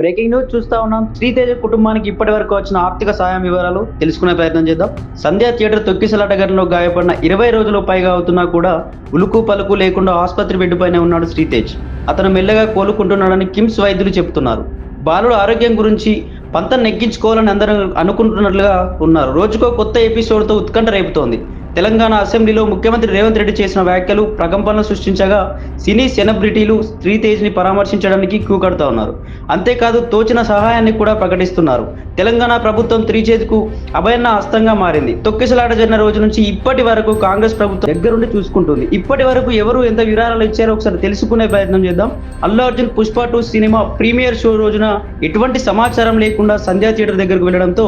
Breaking news చూస్తా ఉన్నాం. శ్రీతేజ కుటుంబానికి ఇప్పటి వరకు వచ్చిన ఆర్థిక సాయం వివరాలు తెలుసుకునే ప్రయత్నం చేద్దాం. సంధ్యా థియేటర్ తొక్కిసలాట ఘటనలో గాయపడిన 20 రోజులు పైగా అవుతున్నా కూడా ఉలుకు పలుకు లేకుండా ఆసుపత్రి బెడ్ పైనే ఉన్నాడు శ్రీతేజ్. అతను మెల్లగా కోలుకుంటున్నాడని కిమ్స్ వైద్యులు చెబుతున్నారు. బాలుడు ఆరోగ్యం గురించి పంతం నెగ్గించుకోవాలని అందరూ అనుకుంటున్నట్లుగా ఉన్నారు. రోజుకో కొత్త ఎపిసోడ్తో ఉత్కంఠ రేపుతోంది. తెలంగాణ అసెంబ్లీలో ముఖ్యమంత్రి రేవంత్ రెడ్డి చేసిన వ్యాఖ్యలు ప్రకంపనలు సృష్టించగా సినీ సెలబ్రిటీలు శ్రీతేజ్ని పరామర్శించడానికి క్యూ కడుతూ ఉన్నారు. అంతేకాదు తోచిన సహాయాన్ని కూడా ప్రకటిస్తున్నారు. తెలంగాణ ప్రభుత్వం శ్రీతేజ్కు అభయన్న హస్తంగా మారింది. తొక్కిసలాట జరిగిన రోజు నుంచి ఇప్పటి వరకు కాంగ్రెస్ ప్రభుత్వం దగ్గరుండి చూసుకుంటుంది. ఇప్పటి వరకు ఎవరు ఎంత విరాళాలు ఇచ్చారో ఒకసారి తెలుసుకునే ప్రయత్నం చేద్దాం. Allu Arjun Pushpa 2 cinema premiere show రోజున ఎటువంటి సమాచారం లేకుండా సంధ్యా థియేటర్ దగ్గరకు వెళ్లడంతో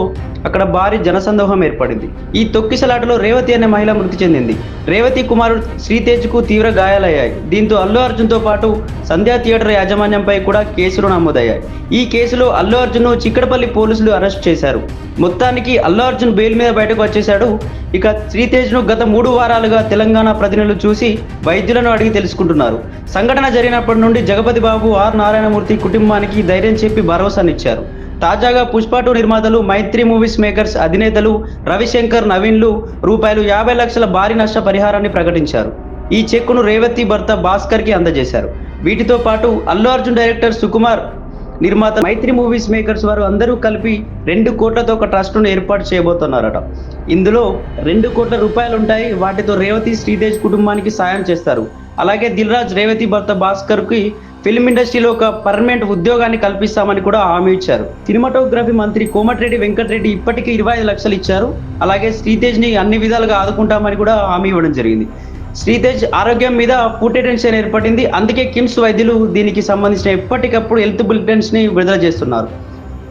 అక్కడ భారీ జనసందోహం ఏర్పడింది. ఈ తొక్కిసలాటలో రేవతి అనే మహిళ మృతి చెందింది. రేవతి కుమారుడు శ్రీతేజ్కు తీవ్ర గాయాలయ్యాయి. దీంతో అల్లు అర్జున్తో పాటు సంధ్యా థియేటర్ యాజమాన్యంపై కూడా కేసులు నమోదయ్యాయి. ఈ కేసులో అల్లు అర్జున్ను చిక్కడపల్లి పోలీసులు అరెస్ట్ చేశారు. మొత్తానికి అల్లు అర్జున్ బెయిల్ మీద బయటకు వచ్చేశాడు. ఇక శ్రీతేజ్ను గత 3 వారాలుగా తెలంగాణ ప్రతినిధులు చూసి వైద్యులను అడిగి తెలుసుకుంటున్నారు. సంఘటన జరిగినప్పటి నుండి జగపతి బాబు, ఆర్ నారాయణమూర్తి కుటుంబానికి ధైర్యం చెప్పి భరోసానిచ్చారు. తాజాగా పుష్ప 2 నిర్మాతలు మైత్రి మూవీస్ మేకర్స్ అధినేతలు రవిశంకర్, నవీన్లు రూపాయలు 50 లక్షల భారీ నష్ట పరిహారాన్ని ప్రకటించారు. ఈ చెక్కును రేవతి భర్త భాస్కర్కి అందజేశారు. వీటితో పాటు అల్లు అర్జున్ డైరెక్టర్ సుకుమార్, నిర్మాత మైత్రి మూవీస్ మేకర్స్ వారు అందరూ కలిపి 2 కోట్లతో ఒక ట్రస్ట్ను ఏర్పాటు చేయబోతున్నారట. ఇందులో 2 కోట్ల రూపాయలు ఉంటాయి. వాటితో రేవతి, శ్రీతేజ్ కుటుంబానికి సాయం చేస్తారు. అలాగే దిల్ రాజు రేవతి భర్త భాస్కర్కి ఫిల్మ్ ఇండస్ట్రీలో ఒక పర్మనెంట్ ఉద్యోగాన్ని కల్పిస్తామని కూడా హామీ ఇచ్చారు. సినిమాటోగ్రఫీ మంత్రి కోమటిరెడ్డి వెంకటరెడ్డి ఇప్పటికీ 25 లక్షలు ఇచ్చారు. అలాగే శ్రీతేజ్ని అన్ని విధాలుగా ఆదుకుంటామని కూడా హామీ ఇవ్వడం జరిగింది. శ్రీతేజ్ ఆరోగ్యం మీద పూర్తి టెన్షన్ ఏర్పడింది. అందుకే కిమ్స్ వైద్యులు దీనికి సంబంధించిన ఎప్పటికప్పుడు హెల్త్ బులెటిన్స్ని విడుదల చేస్తున్నారు.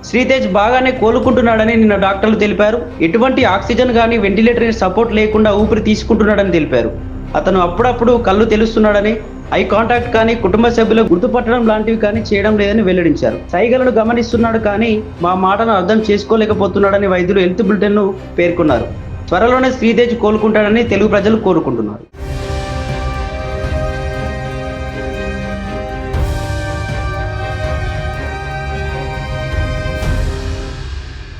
శ్రీతేజ్ బాగానే కోలుకుంటున్నాడని నిన్న డాక్టర్లు తెలిపారు. ఎటువంటి ఆక్సిజన్ కానీ వెంటిలేటర్ సపోర్ట్ లేకుండా ఊపిరి తీసుకుంటున్నాడని తెలిపారు. అతను అప్పుడప్పుడు కళ్ళు తెలుస్తున్నాడని, ఐ కాంటాక్ట్ కానీ కుటుంబ సభ్యులు గుర్తుపట్టడం లాంటివి కానీ చేయడం లేదని వెల్లడించారు. సైగలను గమనిస్తున్నాడు కానీ మా మాటను అర్థం చేసుకోలేకపోతున్నాడని వైద్యులు హెల్త్ బులెటిన్ను పేర్కొన్నారు. త్వరలోనే శ్రీతేజ్ కోలుకుంటాడని తెలుగు ప్రజలు కోరుకుంటున్నారు.